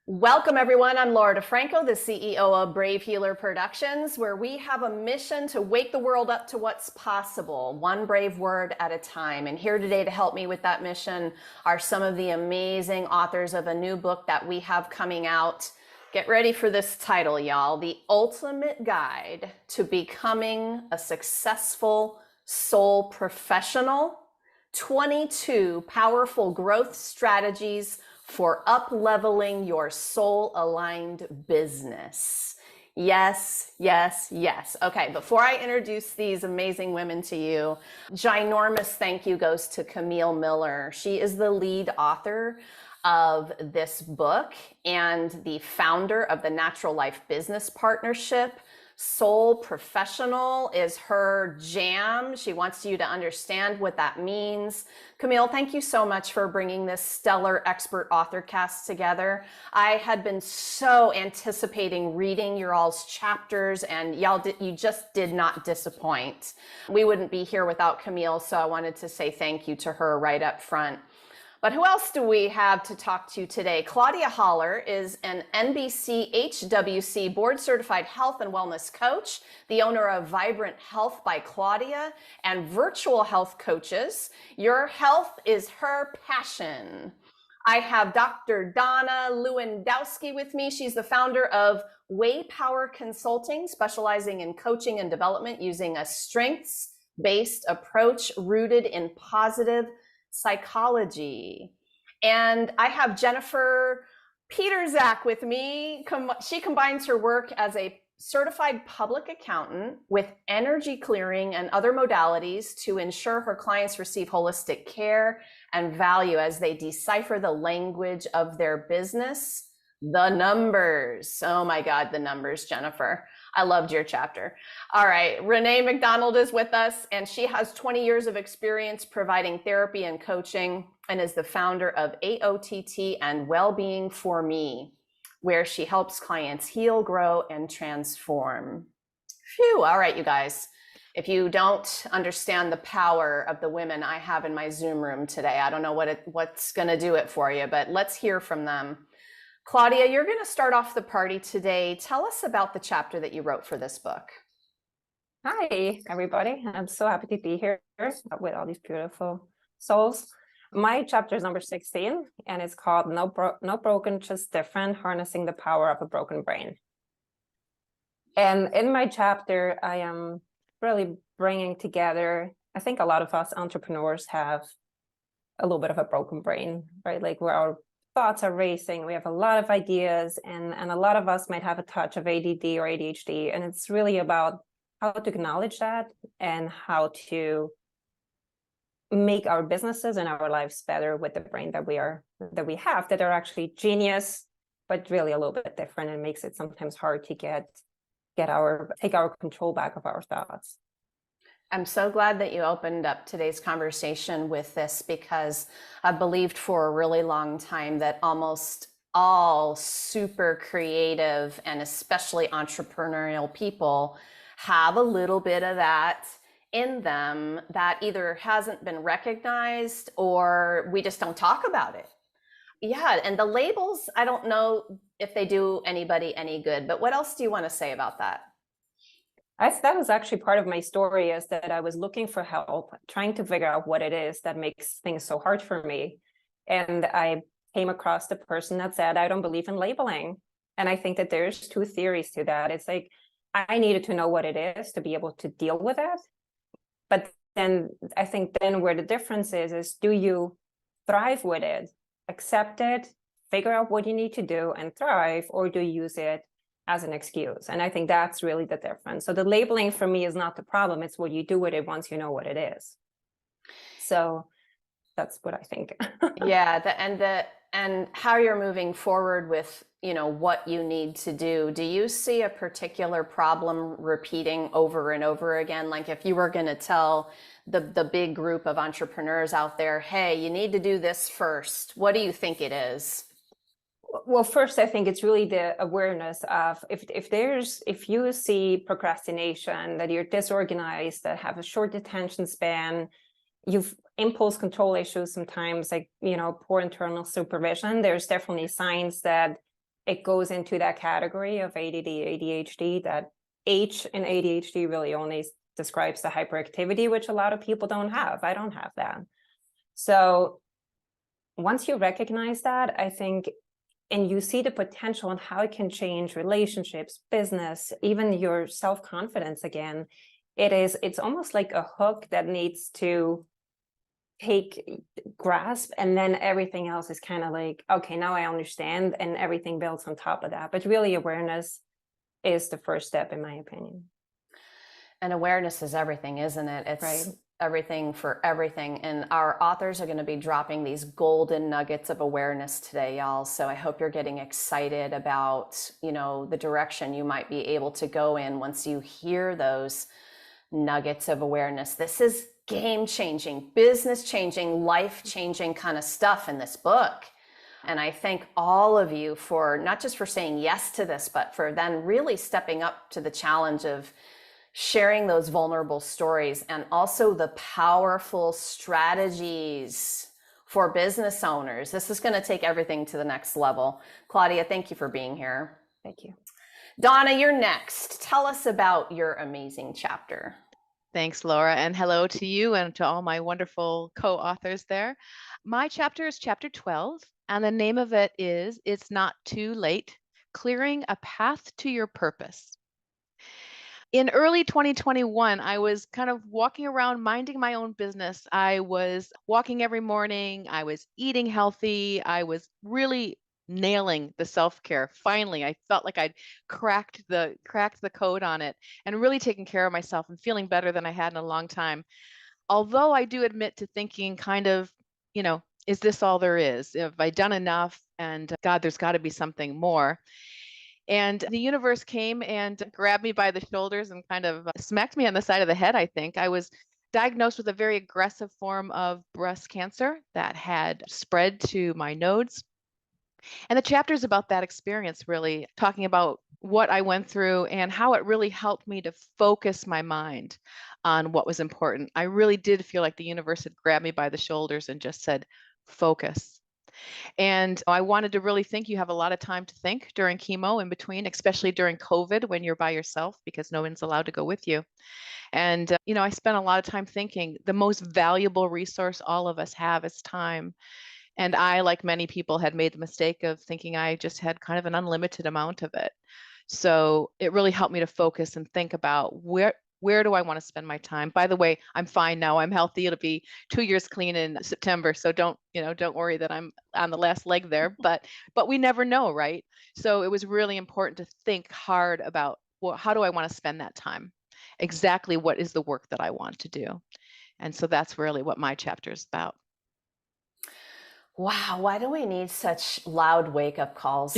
Welcome, everyone. I'm Laura DeFranco, the CEO of Brave Healer Productions, where we have a mission to wake the world up to what's possible, one brave word at a time. And here today to help me with that mission are some of the amazing authors of a new book that we have coming out. Get ready for this title, y'all. The Ultimate Guide to Becoming a Successful Soul Professional. 22 Powerful Growth Strategies for up-leveling your soul-aligned business. Yes, yes, yes. Okay, before I introduce these amazing women to you, ginormous thank you goes to Camille Miller. She is the lead author of this book and the founder of the Natural Life Business Partnership. Soul Professional is her jam. She wants you to understand what that means. Camille, thank you so much for bringing this stellar expert author cast together. I had been so anticipating reading your all's chapters, and you just did not disappoint. We wouldn't be here without Camille, so I wanted to say thank you to her right up front. But who else do we have to talk to today? Claudia Holler is an NBC HWC board certified health and wellness coach, the owner of Vibrant Health by Claudia and Virtual Health Coaches. Your health is her passion. I have Dr. Donna Lewandowski with me. She's the founder of Way Power Consulting, specializing in coaching and development using a strengths-based approach rooted in positive psychology. And I have Jennifer Peterzak with me. She combines her work as a certified public accountant with energy clearing and other modalities to ensure her clients receive holistic care and value as they decipher the language of their business. The numbers. Oh my God, the numbers, Jennifer. I loved your chapter. All right, Renee McDonald is with us, and she has 20 years of experience providing therapy and coaching and is the founder of AOTT and Wellbeing for Me, where she helps clients heal, grow, and transform. Phew, all right, you guys. If you don't understand the power of the women I have in my Zoom room today, I don't know what's going to do it for you, but let's hear from them. Claudia, you're going to start off the party today. Tell us about the chapter that you wrote for this book. Hi, everybody. I'm so happy to be here with all these beautiful souls. My chapter is number 16, and it's called No Broken, Just Different, Harnessing the Power of a Broken Brain. And in my chapter, I am really bringing together, I think a lot of us entrepreneurs have a little bit of a broken brain, right? Like where our thoughts are racing, we have a lot of ideas, and a lot of us might have a touch of ADD or ADHD, and it's really about how to acknowledge that and how to make our businesses and our lives better with the brain that we have that are actually genius, but really a little bit different, and makes it sometimes hard to take our control back of our thoughts. I'm so glad that you opened up today's conversation with this, because I've believed for a really long time that almost all super creative and especially entrepreneurial people have a little bit of that in them that either hasn't been recognized or we just don't talk about it. Yeah, and the labels, I don't know if they do anybody any good, but what else do you want to say about that? That was actually part of my story, is that I was looking for help, trying to figure out what it is that makes things so hard for me. And I came across the person that said, I don't believe in labeling. And I think that there's two theories to that. It's like, I needed to know what it is to be able to deal with it. But then I think then where the difference is do you thrive with it, accept it, figure out what you need to do and thrive, or do you use it as an excuse? And I think that's really the difference. So the labeling for me is not the problem. It's what you do with it once you know what it is. So that's what I think. Yeah, and how you're moving forward with, what you need to do. Do you see a particular problem repeating over and over again? Like if you were going to tell the big group of entrepreneurs out there, hey, you need to do this first, what do you think it is? Well, first, I think it's really the awareness of if you see procrastination, that you're disorganized, that have a short attention span, you've impulse control issues sometimes, like, poor internal supervision, there's definitely signs that it goes into that category of ADD, ADHD, that H in ADHD really only describes the hyperactivity, which a lot of people don't have. I don't have that. So once you recognize that, I think, and you see the potential and how it can change relationships, business, even your self-confidence again, it's almost like a hook that needs to grasp, and then everything else is kind of like, okay, now I understand, and everything builds on top of that. But really, awareness is the first step, in my opinion. And awareness is everything, isn't it? It's right. Everything for everything. And our authors are going to be dropping these golden nuggets of awareness today, y'all. So I hope you're getting excited about, the direction you might be able to go in once you hear those nuggets of awareness. This is game-changing, business-changing, life-changing kind of stuff in this book. And I thank all of you for not just for saying yes to this, but for then really stepping up to the challenge of sharing those vulnerable stories, and also the powerful strategies for business owners. This is going to take everything to the next level. Claudia, thank you for being here. Thank you. Donna, you're next. Tell us about your amazing chapter. Thanks, Laura, and hello to you and to all my wonderful co-authors there. My chapter is chapter 12, and the name of it is It's Not Too Late, Clearing a Path to Your Purpose. In early 2021, I was kind of walking around minding my own business. I was walking every morning. I was eating healthy. I was really nailing the self-care. Finally, I felt like I'd cracked the code on it and really taking care of myself and feeling better than I had in a long time. Although I do admit to thinking kind of, is this all there is? Have I done enough? And God, there's got to be something more. And the universe came and grabbed me by the shoulders and kind of smacked me on the side of the head, I think. I was diagnosed with a very aggressive form of breast cancer that had spread to my nodes. And the chapter is about that experience, really talking about what I went through and how it really helped me to focus my mind on what was important. I really did feel like the universe had grabbed me by the shoulders and just said, focus. And I wanted to really think. You have a lot of time to think during chemo, in between, especially during COVID when you're by yourself because no one's allowed to go with you. And, I spent a lot of time thinking the most valuable resource all of us have is time. And I, like many people, had made the mistake of thinking I just had kind of an unlimited amount of it. So it really helped me to focus and think about where do I want to spend my time? By the way, I'm fine now. I'm healthy. It'll be 2 years clean in September. So don't worry that I'm on the last leg there, but we never know, right? So it was really important to think hard about, well, how do I want to spend that time? Exactly what is the work that I want to do? And so that's really what my chapter is about. Wow, why do we need such loud wake-up calls?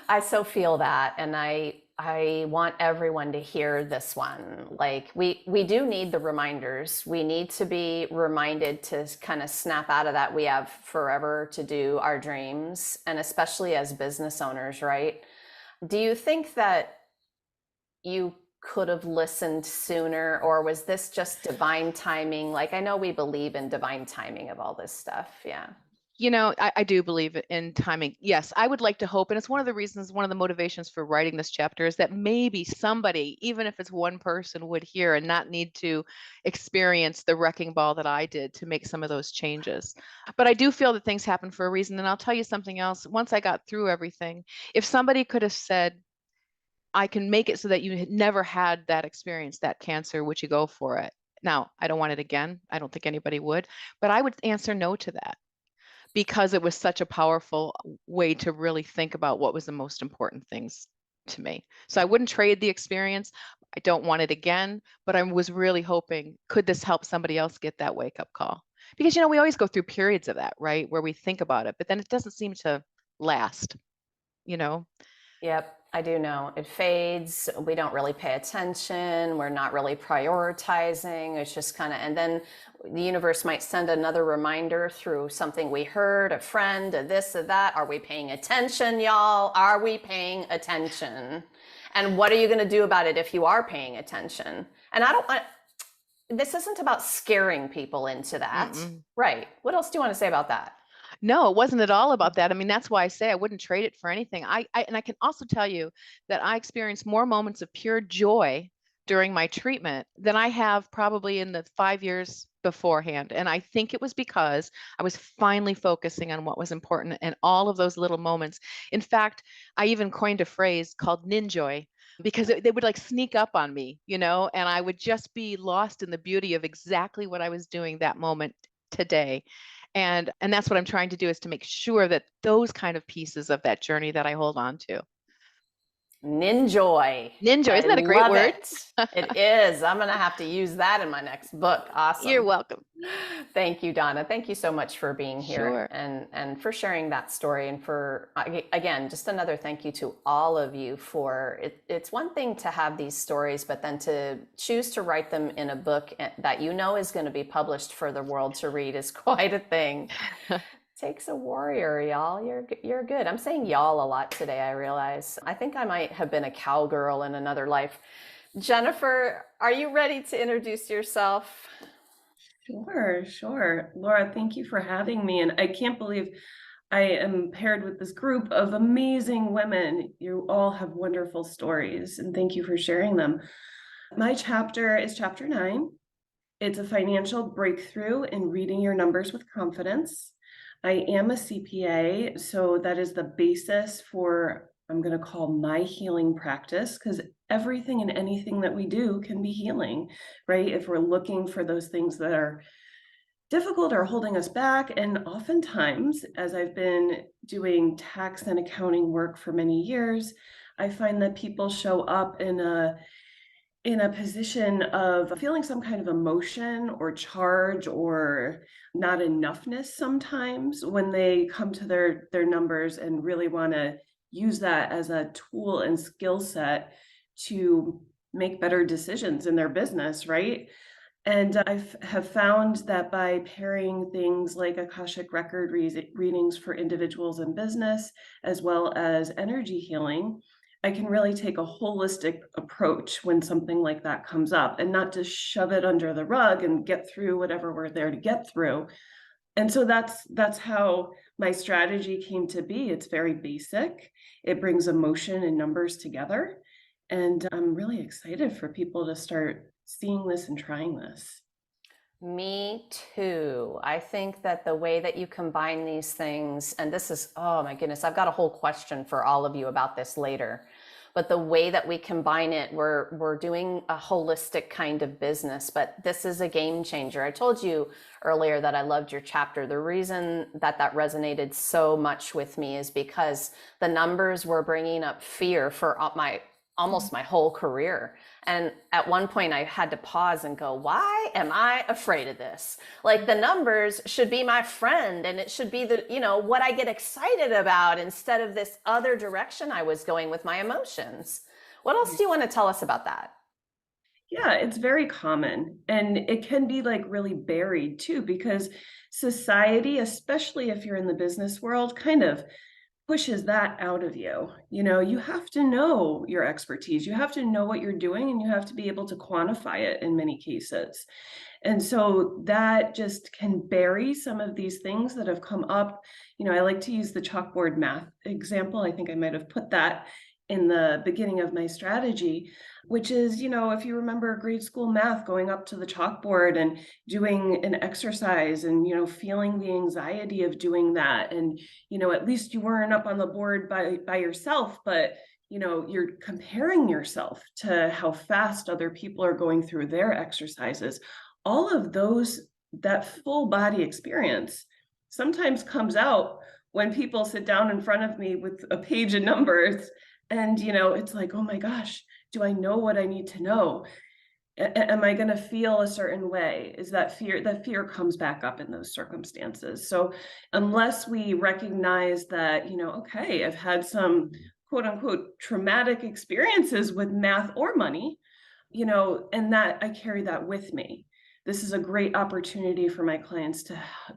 I so feel that, and I want everyone to hear this one. Like we do need the reminders. We need to be reminded to kind of snap out of that. We have forever to do our dreams, and especially as business owners, right? Do you think that you could have listened sooner, or was this just divine timing? Like, I know we believe in divine timing of all this stuff. Yeah. I do believe in timing. Yes, I would like to hope. And it's one of the motivations for writing this chapter is that maybe somebody, even if it's one person, would hear and not need to experience the wrecking ball that I did to make some of those changes. But I do feel that things happen for a reason. And I'll tell you something else. Once I got through everything, if somebody could have said, I can make it so that you had never had that experience, that cancer, would you go for it? Now, I don't want it again. I don't think anybody would, but I would answer no to that, because it was such a powerful way to really think about what was the most important things to me. So I wouldn't trade the experience. I don't want it again, but I was really hoping, could this help somebody else get that wake-up call? Because, we always go through periods of that, right? Where we think about it, but then it doesn't seem to last, Yep, I do know. It fades. We don't really pay attention. We're not really prioritizing. It's just kind of, and then the universe might send another reminder through something we heard, a friend, a this, a that. Are we paying attention, y'all? Are we paying attention? And what are you going to do about it if you are paying attention? And this isn't about scaring people into that. Mm-mm. Right. What else do you want to say about that? No, it wasn't at all about that. I mean, that's why I say I wouldn't trade it for anything. And I can also tell you that I experienced more moments of pure joy during my treatment than I have probably in the 5 years beforehand. And I think it was because I was finally focusing on what was important and all of those little moments. In fact, I even coined a phrase called ninjoy because they would like sneak up on me, and I would just be lost in the beauty of exactly what I was doing that moment today. And that's what I'm trying to do, is to make sure that those kind of pieces of that journey that I hold on to. Ninjoy. Ninjoy, I isn't that a great love word? it. It is. I'm going to have to use that in my next book. Awesome. You're welcome. Thank you, Donna. Thank you so much for being here Sure. and for sharing that story. And for, again, just another thank you to all of you for it. It's one thing to have these stories, but then to choose to write them in a book that is going to be published for the world to read is quite a thing. Takes a warrior, y'all. You're good. I'm saying y'all a lot today, I realize. I think I might have been a cowgirl in another life. Jennifer, are you ready to introduce yourself? Sure. Laura, thank you for having me. And I can't believe I am paired with this group of amazing women. You all have wonderful stories, and thank you for sharing them. My chapter is chapter 9. It's a financial breakthrough in reading your numbers with confidence. I am a CPA, so that is the basis for, I'm going to call my healing practice, because everything and anything that we do can be healing, right? If we're looking for those things that are difficult or holding us back. And oftentimes, as I've been doing tax and accounting work for many years, I find that people show up in a position of feeling some kind of emotion or charge or not enoughness sometimes when they come to their numbers and really want to use that as a tool and skill set to make better decisions in their business, right? And I have found that by pairing things like Akashic record readings for individuals in business, as well as energy healing, I can really take a holistic approach when something like that comes up and not just shove it under the rug and get through whatever we're there to get through. And so that's how my strategy came to be. It's very basic. It brings emotion and numbers together. And I'm really excited for people to start seeing this and trying this. Me too. I think that the way that you combine these things, and this is, oh my goodness, I've got a whole question for all of you about this later. But the way that we combine it, we're doing a holistic kind of business, but this is a game changer. I told you earlier that I loved your chapter. The reason that resonated so much with me is because the numbers were bringing up fear for almost my whole career. And at one point I had to pause and go, why am I afraid of this? Like, the numbers should be my friend, and it should be what I get excited about instead of this other direction I was going with my emotions. What else do you want to tell us about that? Yeah, it's very common, and it can be like really buried too, because society, especially if you're in the business world, kind of pushes that out of you. You have to know your expertise, you have to know what you're doing, and you have to be able to quantify it in many cases. And so that just can bury some of these things that have come up. I like to use the chalkboard math example. I think I might have put that in the beginning of my strategy, which is, if you remember grade school math, going up to the chalkboard and doing an exercise and, feeling the anxiety of doing that. And, at least you weren't up on the board by yourself, but, you're comparing yourself to how fast other people are going through their exercises. All of those, that full body experience sometimes comes out when people sit down in front of me with a page of numbers. And, it's like, oh my gosh, do I know what I need to know? Am I going to feel a certain way? Is that fear comes back up in those circumstances. So unless we recognize that, okay, I've had some quote unquote traumatic experiences with math or money, and that I carry that with me. This is a great opportunity for my clients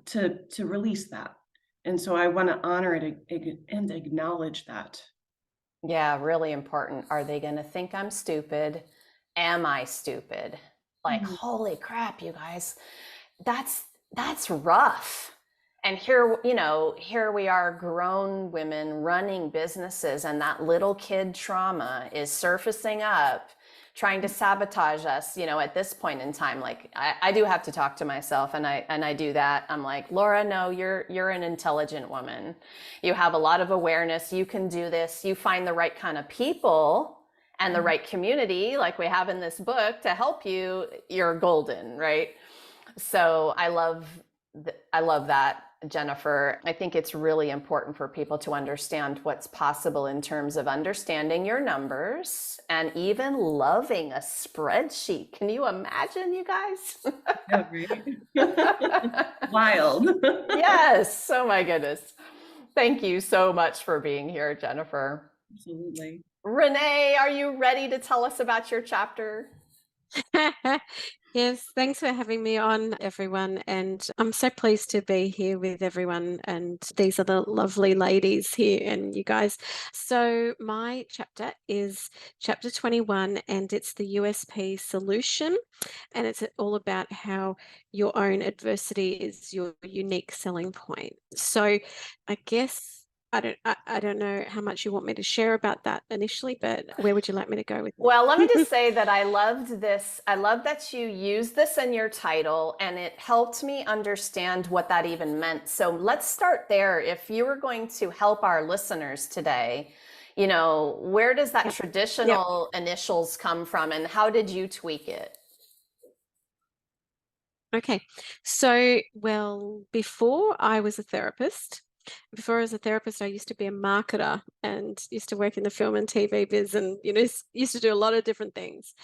to release that. And so I want to honor it and acknowledge that. Yeah, really important. Are they going to think I'm stupid? Am I stupid? Like, holy crap, you guys, that's rough. And here, you know, here we are, grown women running businesses, and that little kid trauma is surfacing up, trying to sabotage us, you know, at this point in time. Like I do have to talk to myself, and I do that. I'm like, Laura, no, you're an intelligent woman. You have a lot of awareness. You can do this. You find the right kind of people and the right community, like we have in this book, to help you. You're golden, right? So I love that, Jennifer. I think it's really important for people to understand what's possible in terms of understanding your numbers and even loving a spreadsheet. Can you imagine, you guys? Yeah, right? Wild. Yes. Oh my goodness. Thank you so much for being here, Jennifer. Absolutely. Renee, are you ready to tell us about your chapter? Yes, thanks for having me on, everyone. And I'm so pleased to be here with everyone. And these are the lovely ladies here and you guys. So my chapter is chapter 21, and it's the USP solution. And it's all about how your own adversity is your unique selling point. So I guess I don't know how much you want me to share about that initially, but where would you like me to go with it? Well, let me just say that I loved this. I love that you used this in your title, and it helped me understand what that even meant. So let's start there. If you were going to help our listeners today, you know, where does that traditional initials come from, and how did you tweak it? Okay. So, well, before I was a therapist, I used to be a marketer and used to work in the film and TV biz, and, you know, used to do a lot of different things.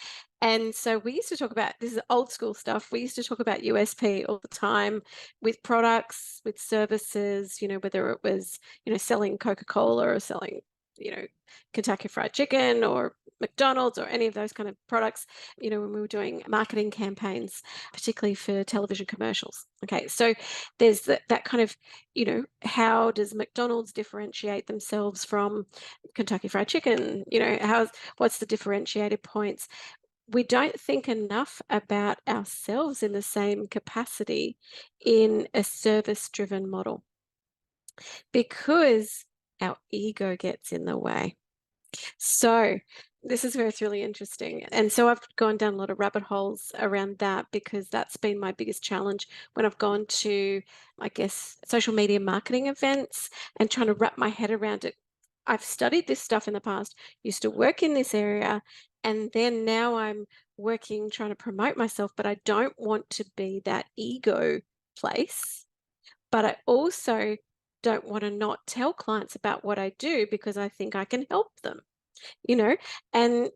And so we used to talk about, this is old school stuff. We used to talk about USP all the time with products, with services, you know, whether it was, you know, selling Coca-Cola or selling, you know, Kentucky Fried Chicken or McDonald's or any of those kind of products, you know, when we were doing marketing campaigns, particularly for television commercials. Okay, so there's that kind of, you know, how does McDonald's differentiate themselves from Kentucky Fried Chicken? You know, what's the differentiated points? We don't think enough about ourselves in the same capacity in a service-driven model because our ego gets in the way. So this is where it's really interesting. And so I've gone down a lot of rabbit holes around that because that's been my biggest challenge when I've gone to, I guess, social media marketing events and trying to wrap my head around it. I've studied this stuff in the past, used to work in this area, and then now I'm working, trying to promote myself, but I don't want to be that ego place. But I also don't want to not tell clients about what I do because I think I can help them, you know, and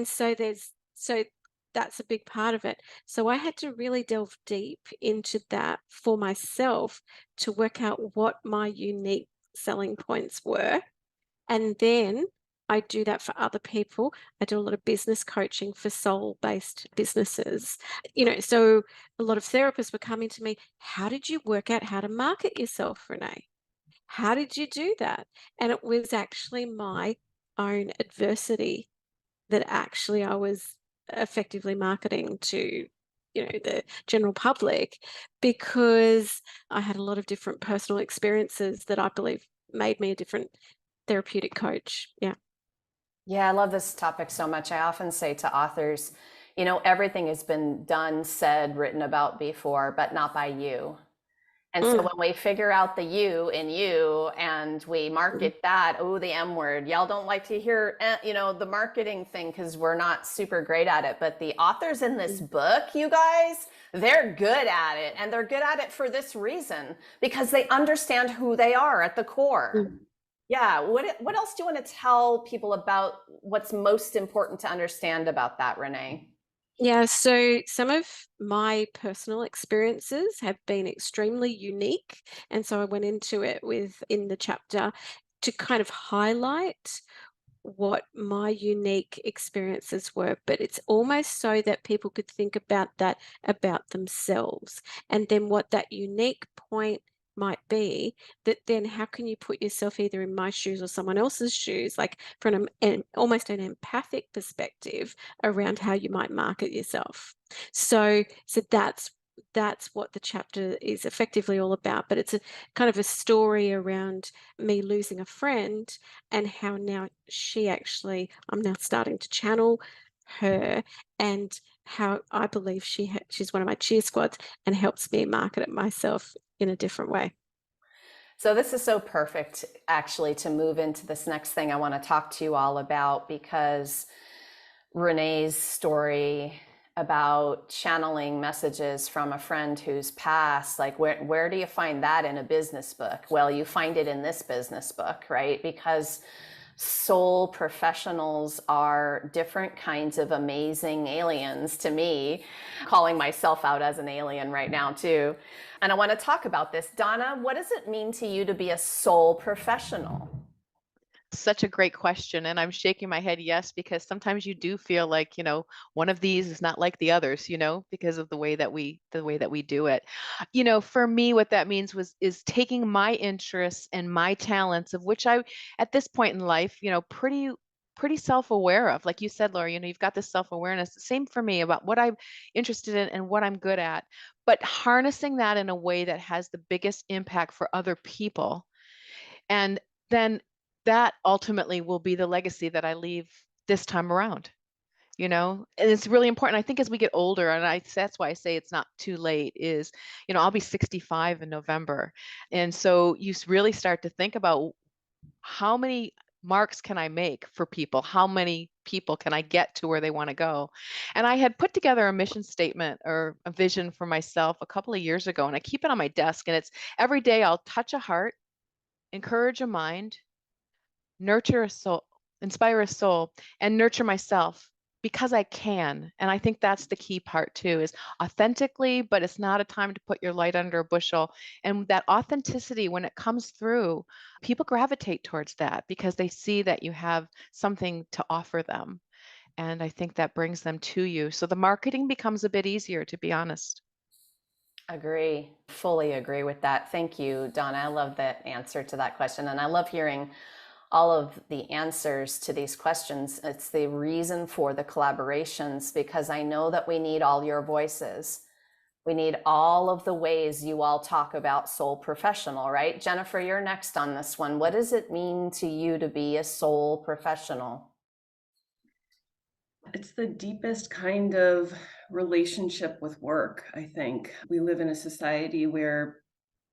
so that's a big part of it. So I had to really delve deep into that for myself to work out what my unique selling points were. And then I do that for other people. I do a lot of business coaching for soul-based businesses. You know, so a lot of therapists were coming to me, how did you work out how to market yourself, Renee? How did you do that? And it was actually my own adversity that actually I was effectively marketing to, you know, the general public, because I had a lot of different personal experiences that I believe made me a different therapeutic coach. Yeah. Yeah, I love this topic so much. I often say to authors, you know, everything has been done, said, written about before, but not by you. And so when we figure out the you in you and we market that, oh, the M word, y'all don't like to hear, you know, the marketing thing because we're not super great at it. But the authors in this book, you guys, they're good at it. And they're good at it for this reason, because they understand who they are at the core. Yeah. What else do you want to tell people about what's most important to understand about that, Renee? Yeah, so some of my personal experiences have been extremely unique. And so I went into it in the chapter to kind of highlight what my unique experiences were, but it's almost so that people could think about that about themselves, and then what that unique point might be, that then how can you put yourself either in my shoes or someone else's shoes, like from almost an empathic perspective around how you might market yourself. So that's what the chapter is effectively all about. But it's a kind of a story around me losing a friend and how now I'm now starting to channel her, and how I believe she's one of my cheer squads and helps me market it myself in a different way. So this is so perfect, actually, to move into this next thing I want to talk to you all about, because Renee's story about channeling messages from a friend who's passed, like where do you find that in a business book? Well, you find it in this business book, right? Because soul professionals are different kinds of amazing aliens to me, calling myself out as an alien right now too. And I want to talk about this. Donna, what does it mean to you to be a soul professional? Such a great question. And I'm shaking my head yes, because sometimes you do feel like, one of these is not like the others, because of the way that we do it. For me, what that means is taking my interests and my talents, of which I, at this point in life, pretty self-aware of. Like you said, Laura, you've got this self-awareness. Same for me about what I'm interested in and what I'm good at, but harnessing that in a way that has the biggest impact for other people. And then that ultimately will be the legacy that I leave this time around, and it's really important. I think as we get older, and that's why I say it's not too late, is, I'll be 65 in November. And so you really start to think about how many marks can I make for people? How many people can I get to where they want to go? And I had put together a mission statement or a vision for myself a couple of years ago, and I keep it on my desk, and it's every day I'll touch a heart, encourage a mind, nurture a soul, inspire a soul, and nurture myself because I can. And I think that's the key part too, is authentically, but it's not a time to put your light under a bushel. And that authenticity, when it comes through, people gravitate towards that because they see that you have something to offer them. And I think that brings them to you. So the marketing becomes a bit easier, to be honest. Agree. Fully agree with that. Thank you, Donna. I love that answer to that question. And I love hearing all of the answers to these questions. It's the reason for the collaborations, because I know that we need all your voices. We need all of the ways you all talk about soul professional, right? Jennifer, you're next on this one. What does it mean to you to be a soul professional? It's the deepest kind of relationship with work, I think. We live in a society where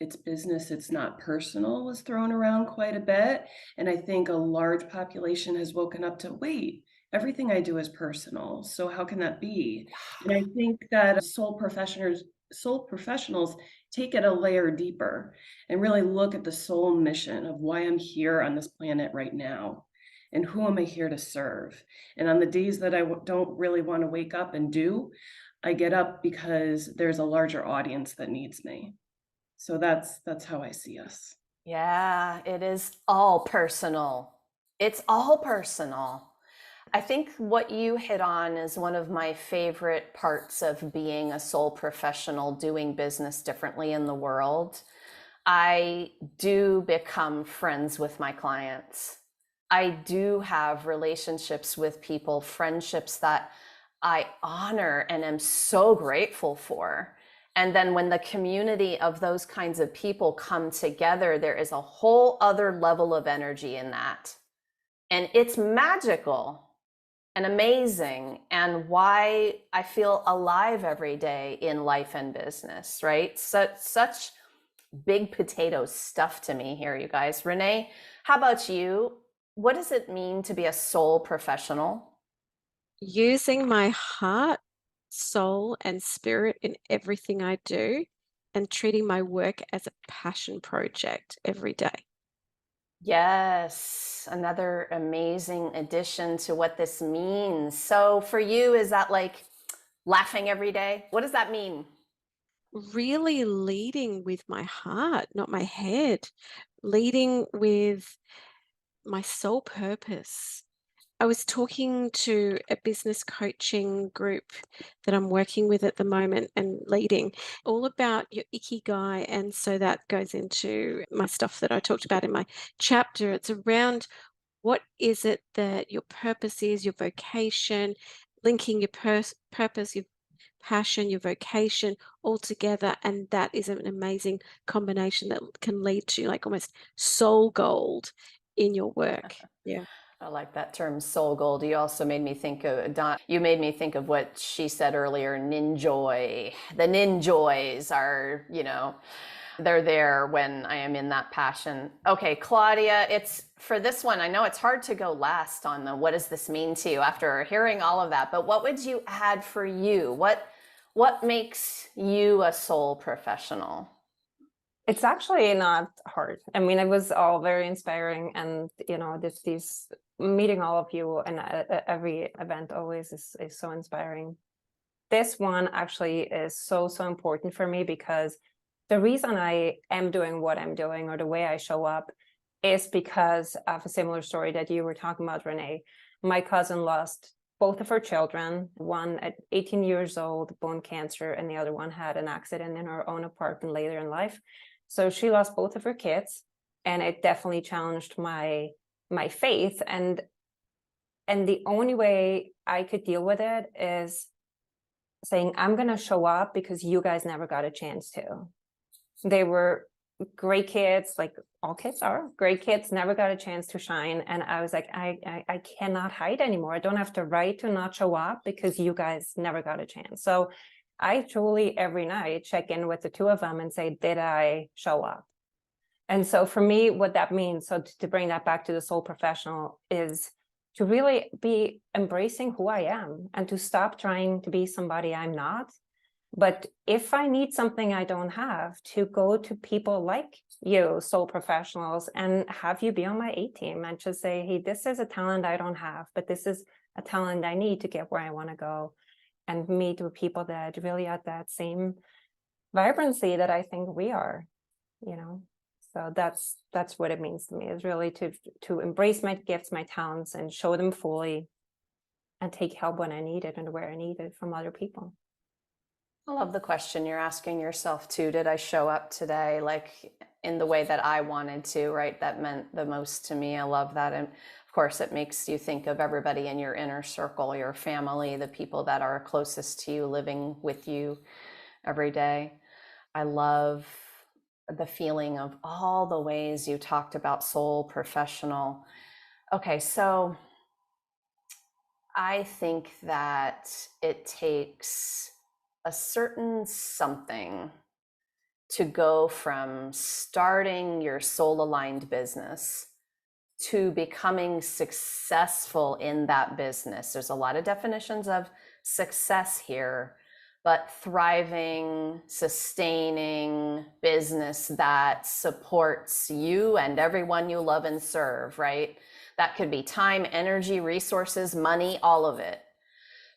it's business, it's not personal, is thrown around quite a bit. And I think a large population has woken up to, wait, everything I do is personal. So how can that be? And I think that soul professionals take it a layer deeper and really look at the soul mission of why I'm here on this planet right now. And who am I here to serve? And on the days that I don't really want to wake up and do, I get up because there's a larger audience that needs me. So that's how I see us. Yeah, it is all personal. It's all personal. I think what you hit on is one of my favorite parts of being a soul professional, doing business differently in the world. I do become friends with my clients. I do have relationships with people, friendships that I honor and am so grateful for. And then when the community of those kinds of people come together, there is a whole other level of energy in that. And it's magical and amazing, and why I feel alive every day in life and business, right? Such big potato stuff to me here, you guys. Renee, how about you? What does it mean to be a soul professional? Using my heart, soul, and spirit in everything I do, and treating my work as a passion project every day. Yes, another amazing addition to what this means. So for you, is that like laughing every day? What does that mean? Really leading with my heart, not my head, leading with my soul purpose. I was talking to a business coaching group that I'm working with at the moment and leading, all about your ikigai. And so that goes into my stuff that I talked about in my chapter. It's around what is it that your purpose is, your vocation, linking your purpose, your passion, your vocation all together. And that is an amazing combination that can lead to like almost soul gold in your work. Yeah. I like that term, soul gold. You also made me think of you made me think of what she said earlier, ninjoy. The ninjoys are, they're there when I am in that passion. Okay, Claudia, it's for this one. I know it's hard to go last on the what does this mean to you after hearing all of that, but what would you add for you? What makes you a soul professional? It's actually not hard. I mean, it was all very inspiring, and these meeting all of you and every event always is so inspiring. This one actually is so important for me, because the reason I am doing what I'm doing, or the way I show up, is because of a similar story that you were talking about, Renee. My cousin lost both of her children, one at 18 years old, bone cancer, and the other one had an accident in her own apartment later in life. So she lost both of her kids, and it definitely challenged my faith. And the only way I could deal with it is saying, I'm going to show up because you guys never got a chance to. They were great kids, like all kids are great kids, never got a chance to shine. And I was like, I cannot hide anymore. I don't have the right to not show up because you guys never got a chance. So I truly every night check in with the two of them and say, did I show up? And so for me, what that means, so to bring that back to the soul professional, is to really be embracing who I am and to stop trying to be somebody I'm not. But if I need something I don't have, to go to people like you, soul professionals, and have you be on my A team and just say, hey, this is a talent I don't have, but this is a talent I need to get where I want to go. And meet with people that really at that same vibrancy that I think we are, So that's what it means to me, is really to embrace my gifts, my talents, and show them fully, and take help when I need it and where I need it from other people. I love the question you're asking yourself too. Did I show up today like in the way that I wanted to, right? That meant the most to me. I love that. And of course, it makes you think of everybody in your inner circle, your family, the people that are closest to you, living with you every day. I love the feeling of all the ways you talked about soul professional. Okay, so I think that it takes a certain something to go from starting your soul aligned business to becoming successful in that business. There's a lot of definitions of success here, but thriving, sustaining business that supports you and everyone you love and serve, right? That could be time, energy, resources, money, all of it.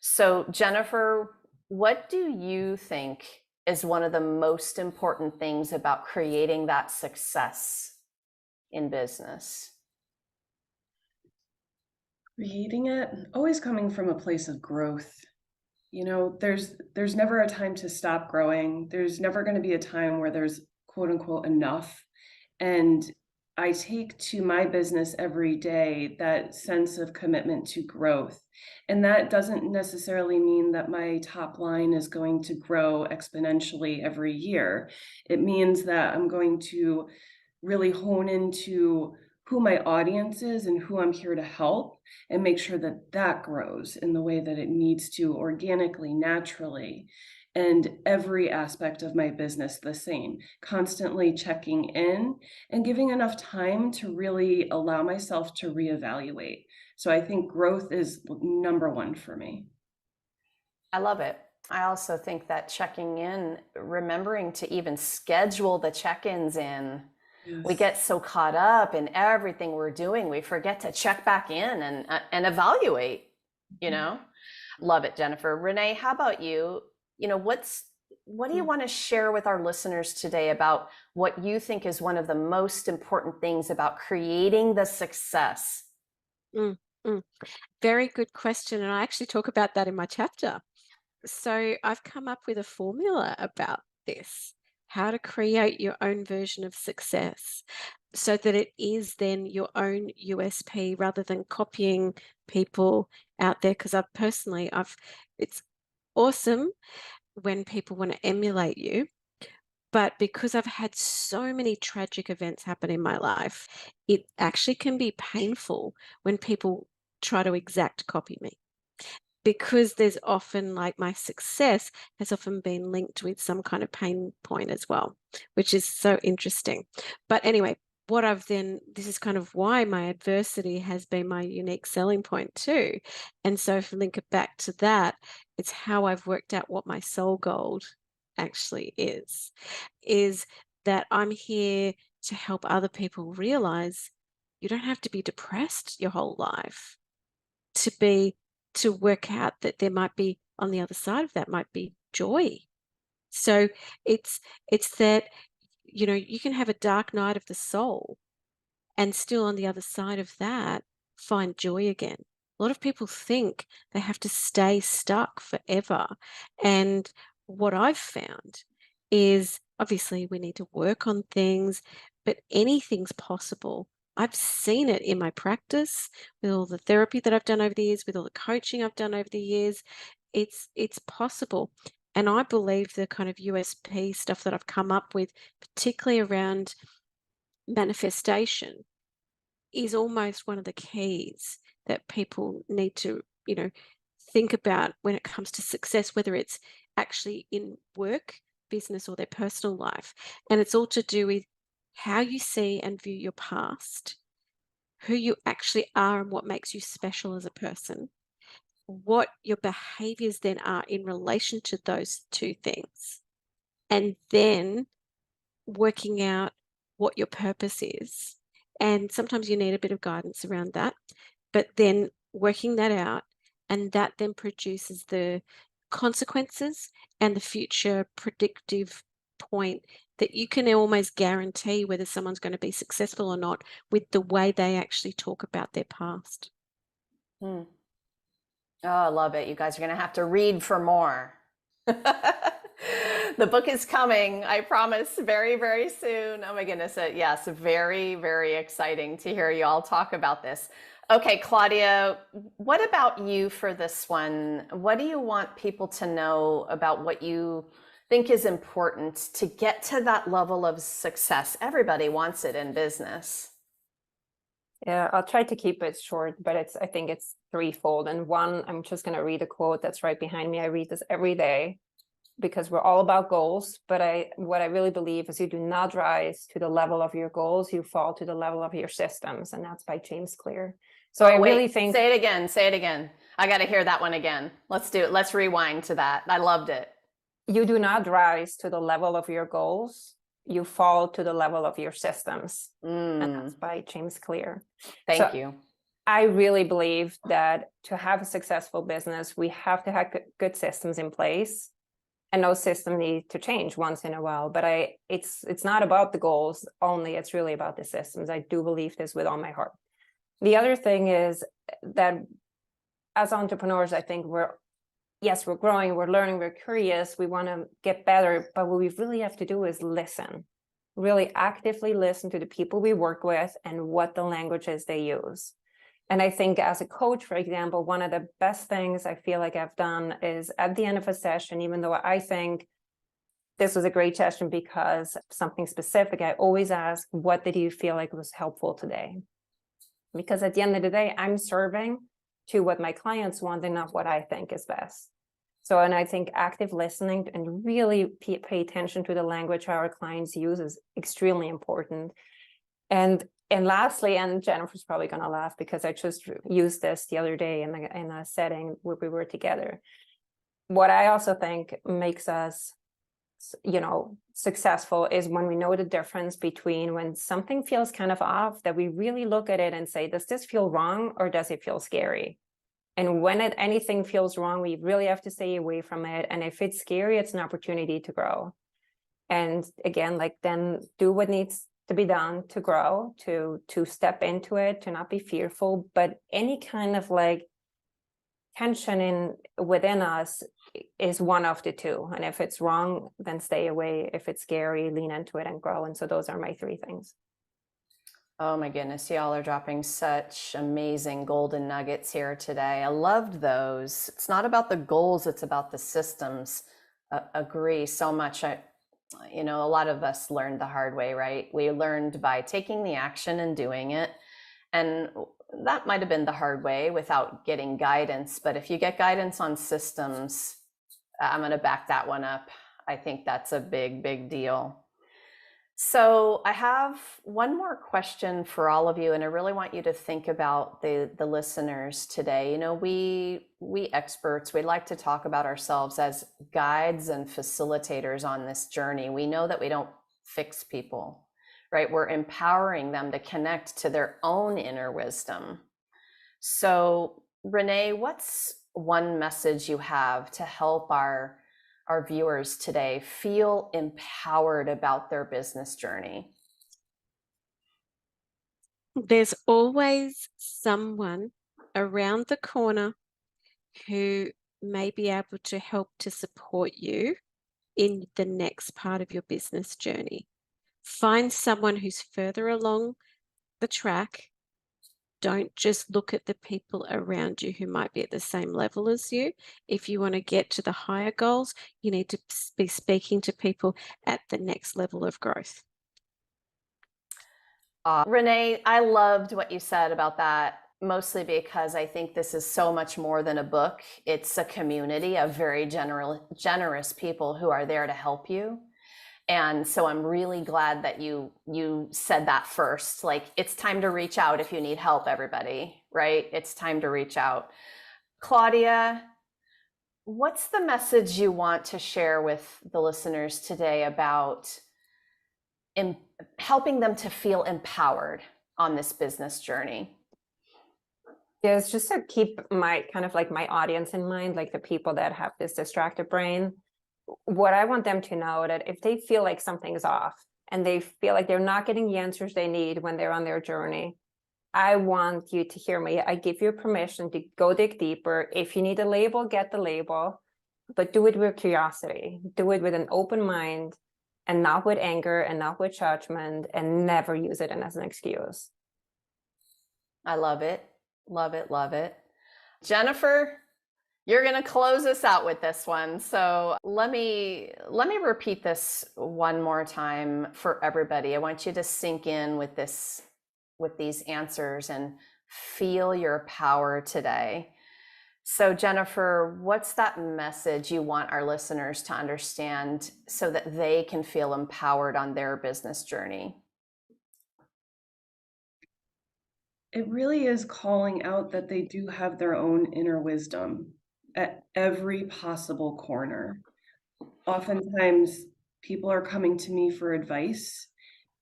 So Jennifer, what do you think is one of the most important things about creating that success in business? Creating it, always coming from a place of growth. There's never a time to stop growing. There's never going to be a time where there's quote unquote enough. And I take to my business every day that sense of commitment to growth. And that doesn't necessarily mean that my top line is going to grow exponentially every year. It means that I'm going to really hone into who my audience is and who I'm here to help, and make sure that that grows in the way that it needs to, organically, naturally. And every aspect of my business the same, constantly checking in and giving enough time to really allow myself to reevaluate. So I think growth is number one for me. I love it. I also think that checking in, remembering to even schedule the check-ins in. Yes. We get so caught up in everything we're doing, we forget to check back in and evaluate, Love it, Jennifer. Renee, how about you? What do you want to share with our listeners today about what you think is one of the most important things about creating the success? Very good question. And I actually talk about that in my chapter. So I've come up with a formula about this, how to create your own version of success so that it is then your own USP rather than copying people out there. Because it's awesome when people want to emulate you. But because I've had so many tragic events happen in my life, it actually can be painful when people try to exact copy me. Because there's often, like, my success has often been linked with some kind of pain point as well, which is so interesting. But anyway, this is kind of why my adversity has been my unique selling point too. And so if we link it back to that, it's how I've worked out what my soul gold actually is that I'm here to help other people realize you don't have to be depressed your whole life to work out that there might be, on the other side of that might be joy. So it's that, you can have a dark night of the soul and still on the other side of that find joy again. A lot of people think they have to stay stuck forever. And what I've found is, obviously we need to work on things, but anything's possible. I've seen it in my practice with all the therapy that I've done over the years, with all the coaching I've done over the years. It's possible. And I believe the kind of USP stuff that I've come up with, particularly around manifestation, is almost one of the keys that people need to, think about when it comes to success, whether it's actually in work, business, or their personal life. And it's all to do with how you see and view your past, who you actually are and what makes you special as a person, what your behaviors then are in relation to those two things, and then working out what your purpose is. And sometimes you need a bit of guidance around that, but then working that out, and that then produces the consequences and the future predictive point that you can almost guarantee whether someone's going to be successful or not with the way they actually talk about their past. Oh, I love it. You guys are going to have to read for more. The book is coming, I promise, very, very soon. Oh my goodness. Yes, very, very exciting to hear you all talk about this. Okay, Claudia, what about you for this one? What do you want people to know about what you think is important to get to that level of success? Everybody wants it in business. Yeah, I'll try to keep it short, but I think it's threefold. And one, I'm just going to read a quote that's right behind me. I read this every day because we're all about goals. But what I really believe is you do not rise to the level of your goals, you fall to the level of your systems. And that's by James Clear. So I really think... Say it again. I got to hear that one again. Let's do it. Let's rewind to that. I loved it. You do not rise to the level of your goals, you fall to the level of your systems. And that's by James Clear. Thank you. I really believe that to have a successful business, we have to have good systems in place, and those systems need to change once in a while. But it's not about the goals only, it's really about the systems. I do believe this with all my heart. The other thing is that as entrepreneurs, I think we're growing, we're learning, we're curious, we want to get better, but what we really have to do is listen, really actively listen to the people we work with and what the language is they use. And I think as a coach, for example, one of the best things I feel like I've done is at the end of a session, even though I think this was a great session because something specific, I always ask, what did you feel like was helpful today? Because at the end of the day, I'm serving to what my clients want and not what I think is best. So, and I think active listening and really pay attention to the language our clients use is extremely important. And lastly, and Jennifer's probably going to laugh because I just used this the other day in a setting where we were together. What I also think makes us, successful is when we know the difference between when something feels kind of off, that we really look at it and say, does this feel wrong or does it feel scary? And when anything feels wrong, we really have to stay away from it. And if it's scary, it's an opportunity to grow. And again, then do what needs to be done to grow, to step into it, to not be fearful. But any kind of tension within us is one of the two. And if it's wrong, then stay away. If it's scary, lean into it and grow. And so those are my three things. Oh my goodness, y'all are dropping such amazing golden nuggets here today. I loved those. It's not about the goals, it's about the systems. Agree so much. A lot of us learned the hard way, right? We learned by taking the action and doing it. And that might have been the hard way without getting guidance. But if you get guidance on systems, I'm going to back that one up. I think that's a big, big deal. So I have one more question for all of you, and I really want you to think about the listeners today. We experts, we like to talk about ourselves as guides and facilitators on this journey. We know that we don't fix people, right? We're empowering them to connect to their own inner wisdom. So Renee, what's one message you have to help our viewers today feel empowered about their business journey? There's always someone around the corner who may be able to help to support you in the next part of your business journey. Find someone who's further along the track. Don't just look at the people around you who might be at the same level as you. If you want to get to the higher goals, you need to be speaking to people at the next level of growth. Renee, I loved what you said about that, mostly because I think this is so much more than a book. It's a community of very generous people who are there to help you. And so I'm really glad that you said that first. Like, it's time to reach out if you need help, everybody, right? It's time to reach out. Claudia, what's the message you want to share with the listeners today about helping them to feel empowered on this business journey? Yeah, it's just to keep my my audience in mind, like the people that have this distracted brain. What I want them to know that if they feel like something's off and they feel like they're not getting the answers they need when they're on their journey, I want you to hear me. I give you permission to go dig deeper. If you need a label, get the label, but do it with curiosity. Do it with an open mind and not with anger and not with judgment, and never use it as an excuse. I love it. Love it. Love it. Jennifer, you're going to close us out with this one. So let me repeat this one more time for everybody. I want you to sink in with these answers and feel your power today. So Jennifer, what's that message you want our listeners to understand so that they can feel empowered on their business journey? It really is calling out that they do have their own inner wisdom at every possible corner. Oftentimes, people are coming to me for advice.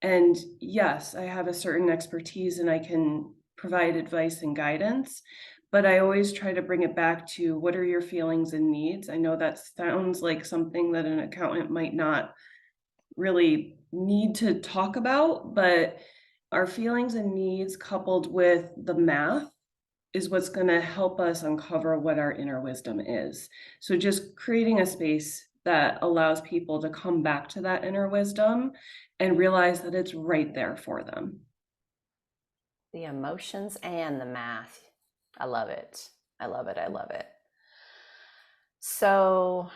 And yes, I have a certain expertise and I can provide advice and guidance, but I always try to bring it back to what are your feelings and needs? I know that sounds like something that an accountant might not really need to talk about, but our feelings and needs coupled with the math is what's going to help us uncover what our inner wisdom is. So just creating a space that allows people to come back to that inner wisdom and realize that it's right there for them. The emotions and the math. I love it. I love it. I love it. So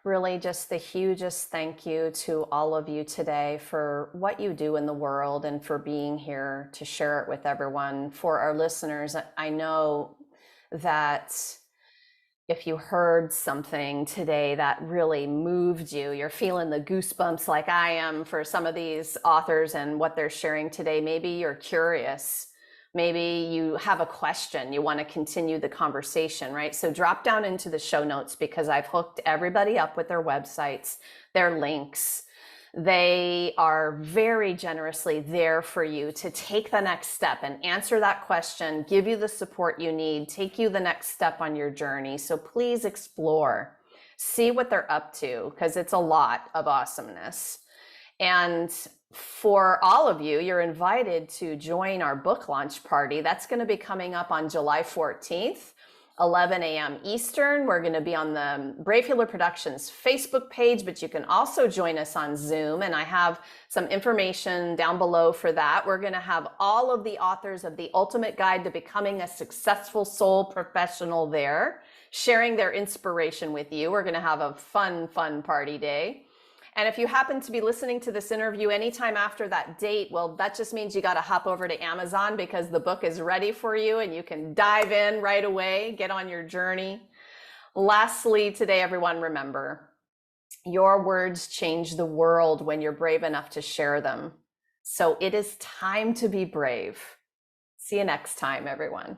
really just the hugest thank you to all of you today for what you do in the world and for being here to share it with everyone. For our listeners, I know that if you heard something today that really moved you, you're feeling the goosebumps like I am for some of these authors and what they're sharing today. Maybe you're curious. Maybe you have a question, you want to continue the conversation, right? So drop down into the show notes because I've hooked everybody up with their websites, their links. They are very generously there for you to take the next step and answer that question, give you the support you need, take you the next step on your journey. So please explore, see what they're up to, because it's a lot of awesomeness. And for all of you, you're invited to join our book launch party. That's going to be coming up on July 14th. 11 a.m. Eastern. We're going to be on the Brave Healer Productions Facebook page, but you can also join us on Zoom. And I have some information down below for that. We're going to have all of the authors of The Ultimate Guide to Becoming a Successful Soul Professional there, sharing their inspiration with you. We're going to have a fun party day. And if you happen to be listening to this interview anytime after that date, well, that just means you got to hop over to Amazon because the book is ready for you and you can dive in right away, get on your journey. Lastly, today, everyone, remember, your words change the world when you're brave enough to share them. So it is time to be brave. See you next time, everyone.